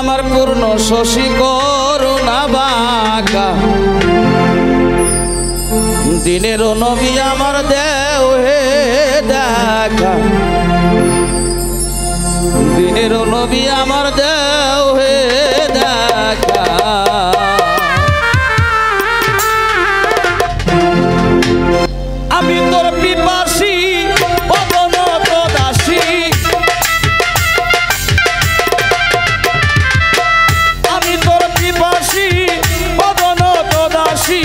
আমার পূর্ণ শশী করুণা বাঁকা দিনের নবী আমার দেও হে দেখা দিনের নবী আমার দেও হে দেখা আমি তোর পিপাসী অবনত দাসী আমি তোর পিপাসী অবনত দাসী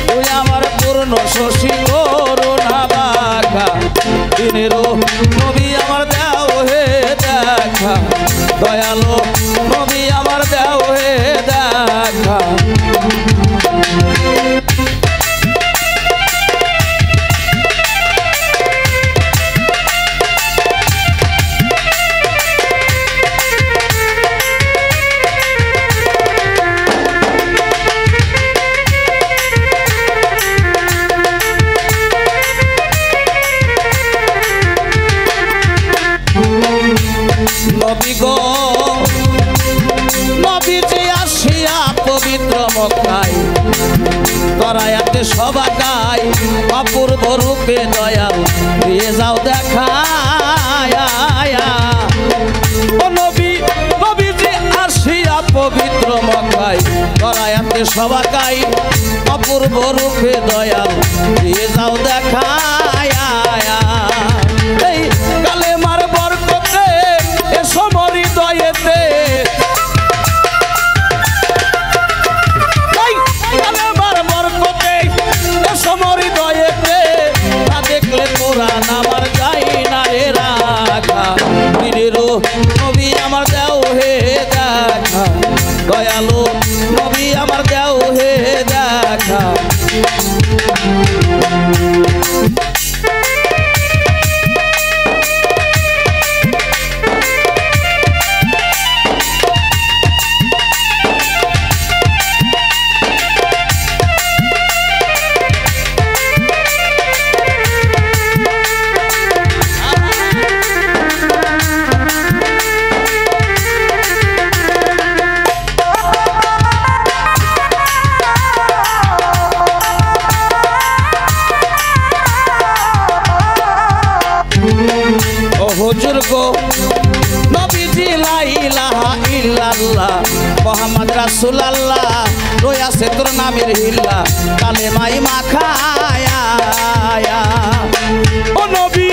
তুই আমার পূর্ণ শশী করুণা বাঁকা দিনের নবী আমার দেও হে দেখা দয়ালো নবী আমার দেও হে দেখা নবী গো নবীজি আসিয়া পবিত্র মক্কায় দরায়াতে সবা গায় অপূর্ব রূপে দয়াল দিয়ে যাও দেখা ও নবী নবীজি আসিয়া পবিত্র মক্কায় দরায়াতে সবা গায় অপূর্ব রূপে দয়াল দিয়ে যাও দেখা এই কালেমার বরকতে সমরি দয়েতে কালেমার বরকতে সমরি দয়েতে না দেখলে কোরআন আমার যাই না রে রাখা দিনেরও নবী আমার দেও হে দেখা দয়ালু নবী আমার দেও হে দেখা হুজুর গো নবীজি লা ইলাহা ইল্লাল্লাহ মুহাম্মদ রাসূলুল্লাহ রয়াছে তোর নামের হিল্লা কালেমাই মাখায়া ও নবী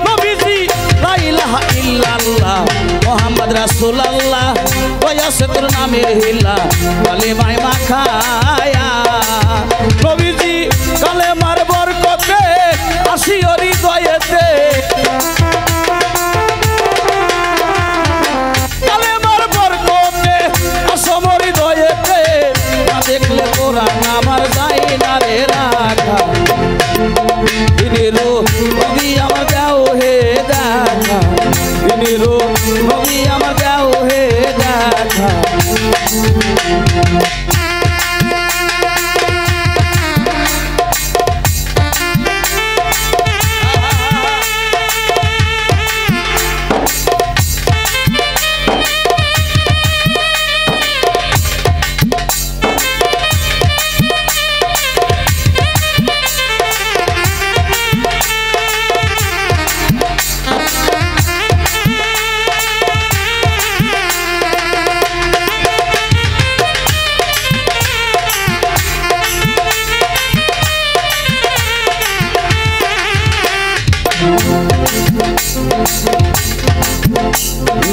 নবীজি লা ইলাহা ইল্লাল্লাহ মুহাম্মদ রাসূলুল্লাহ রয়াছে তোর নামের হিল্লা কালেমাই মাখায়া নবীজি কালেমার বরকতে আসিও হৃদয়েতে দেখলে কোরআন আমার যাই না রে রাখা দিনেরও নবী আমার দেও হে দেখা দিনেরও নবী আমার দেও হে দেখা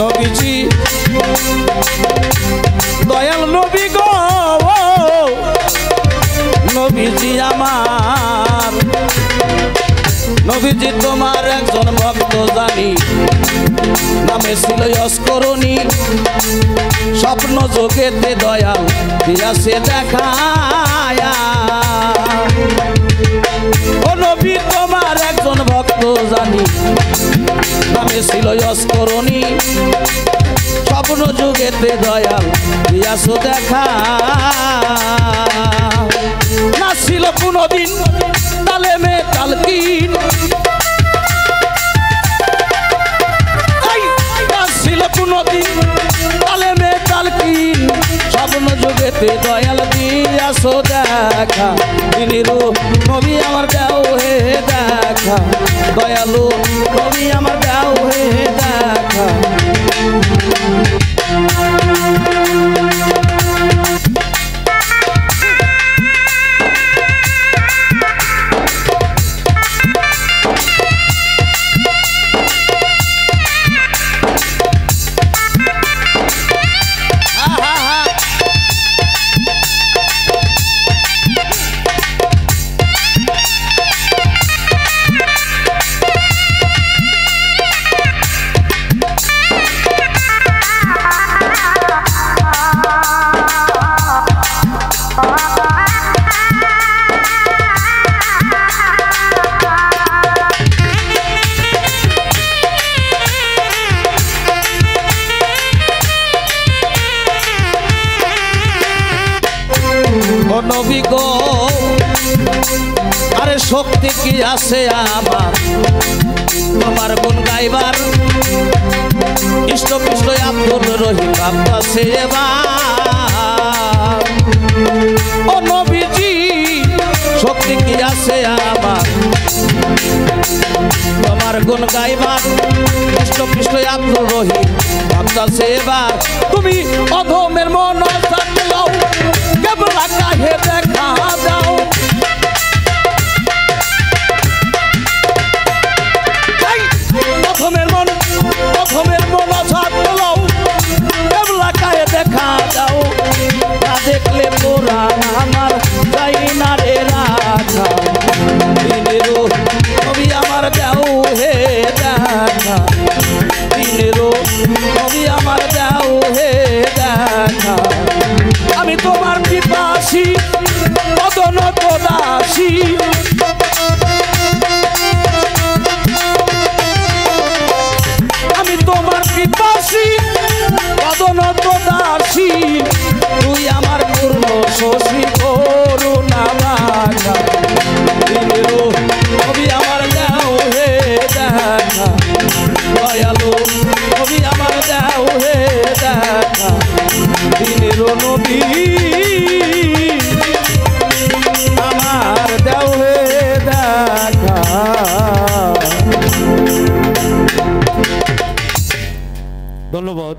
নবীজি দয়াল নবী গো নবীজি আমার নবীজি তোমার একজন ভক্ত জানি নামে ছিল অস্করণী স্বপ্ন যোগেতে দয়াল দিয়াছে দেখা ও নবী তোমার একজন ভক্ত জানি নামে ছিল অস্করণী স্বপ্ন যুগেতে দয়াল দিয়াছো দেখা না ছিল কোনদিন তালেমে তালকিন না ছিল কোনদিন তালেমে তালকিন সত্যি দয়াল দিয়াছো দেখা দিনেরও নবী আমার দাও হে দেখা দয়ালু নবী আমার দাও হে দেখা নবী গো আরে শক্তি কি আছে আমার তোমার গুণ গাইবার ইষ্টপিষ্ট আব্দুল রহিম আব্বাসে এবার ও নবীজি শক্তি কি আছে আমার তোমার গুণ গাইবার ইষ্টপিষ্ট আব্দুল রহিম আব্বাসে এবার তুমি অধমের মন থাকলেও কেবলা কাহে দেখা দাও অধমের মন থাকলেও কেবলা কাহে দেখা দাও না দেখলে তোরা আমার যাই না রে রাখা দিনেরও নবী আমার দাও হে দেখা দিনেরও নবী আমার দাও হে দেখা আমি তোমার পিপাসী অদনত দাসী আমি তোমার পিপাসী অদনত দাসী তুই আমার পূর্ণ শশী করুণা বাঘা দিনেরও নবী আমার দাও হে দেখা দয়ালু নবী আমার দাও হে দেখা দিনেরও নবী আমার দাও হে দেখা ধন্যবাদ।